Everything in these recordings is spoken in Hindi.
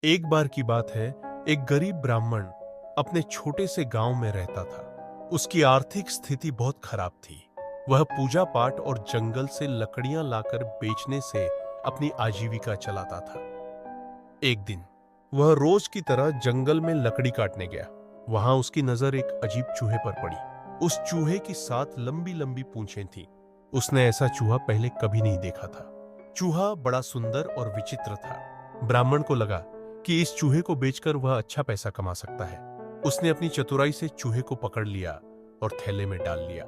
एक बार की बात है, एक गरीब ब्राह्मण अपने छोटे से गांव में रहता था। उसकी आर्थिक स्थिति बहुत खराब थी। वह पूजा पाठ और जंगल से लकड़ियां लाकर बेचने से अपनी आजीविका चलाता था। एक दिन वह रोज की तरह जंगल में लकड़ी काटने गया। वहां उसकी नजर एक अजीब चूहे पर पड़ी। उस चूहे की 7 लंबी लंबी पूंछें थीं। उसने ऐसा चूहा पहले कभी नहीं देखा था। चूहा बड़ा सुंदर और विचित्र था। ब्राह्मण को लगा कि इस चूहे को बेचकर वह अच्छा पैसा कमा सकता है। उसने अपनी चतुराई से चूहे को पकड़ लिया और थैले में डाल लिया।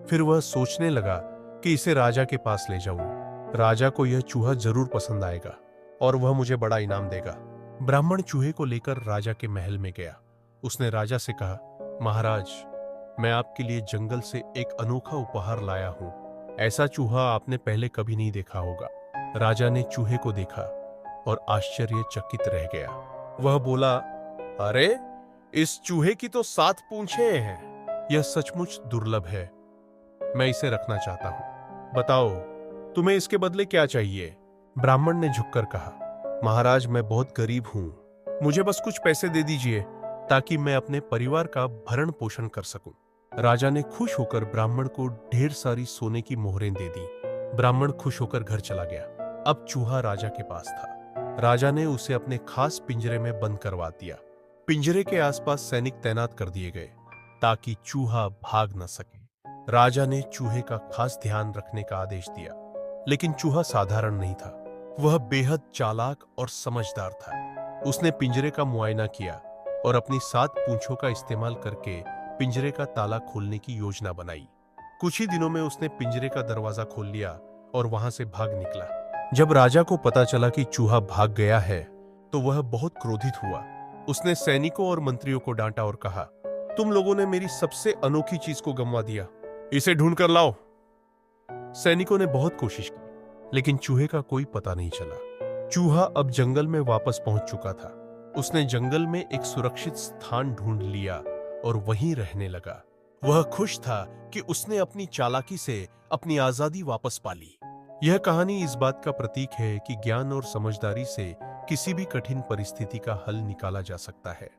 फिर वह सोचने लगा कि इसे राजा के पास ले जाऊं। राजा को यह चूहा जरूर पसंद आएगा और वह मुझे बड़ा इनाम देगा। ब्राह्मण चूहे को लेकर राजा के महल में गया। उसने राजा से कहा, महाराज, मैं आपके लिए जंगल से एक अनोखा उपहार लाया हूं। ऐसा चूहा आपने पहले कभी नहीं देखा होगा। राजा ने चूहे को देखा और आश्चर्यचकित रह गया। वह बोला, अरे, इस चूहे की तो 7 पूंछें हैं। यह सचमुच दुर्लभ है। मैं इसे रखना चाहता हूं। बताओ, तुम्हें इसके बदले क्या चाहिए? ब्राह्मण ने झुककर कहा, महाराज, मैं बहुत गरीब हूं। मुझे बस कुछ पैसे दे दीजिए ताकि मैं अपने परिवार का भरण पोषण कर सकूं। राजा ने खुश होकर ब्राह्मण को ढेर सारी सोने की मोहरें दे दी। ब्राह्मण खुश होकर घर चला गया। अब चूहा राजा के पास था। राजा ने उसे अपने खास पिंजरे में बंद करवा दिया। पिंजरे के आसपास सैनिक तैनात कर दिए गए ताकि चूहा भाग न सके। राजा ने चूहे का खास ध्यान रखने का आदेश दिया, लेकिन चूहा साधारण नहीं था। वह बेहद चालाक और समझदार था। उसने पिंजरे का मुआयना किया और अपनी 7 पूंछों का इस्तेमाल करके पिंजरे का ताला खोलने की योजना बनाई। कुछ ही दिनों में उसने पिंजरे का दरवाजा खोल लिया और वहां से भाग निकला। जब राजा को पता चला कि चूहा भाग गया है, तो वह बहुत क्रोधित हुआ। उसने सैनिकों और मंत्रियों को डांटा और कहा, तुम लोगों ने मेरी सबसे अनोखी चीज को गंवा दिया। इसे ढूंढ कर लाओ। सैनिकों ने बहुत कोशिश की, लेकिन चूहे का कोई पता नहीं चला। चूहा अब जंगल में वापस पहुंच चुका था। उसने जंगल में एक सुरक्षित स्थान ढूंढ लिया और वहीं रहने लगा। वह खुश था कि उसने अपनी चालाकी से अपनी आजादी वापस पा ली। यह कहानी इस बात का प्रतीक है कि ज्ञान और समझदारी से किसी भी कठिन परिस्थिति का हल निकाला जा सकता है।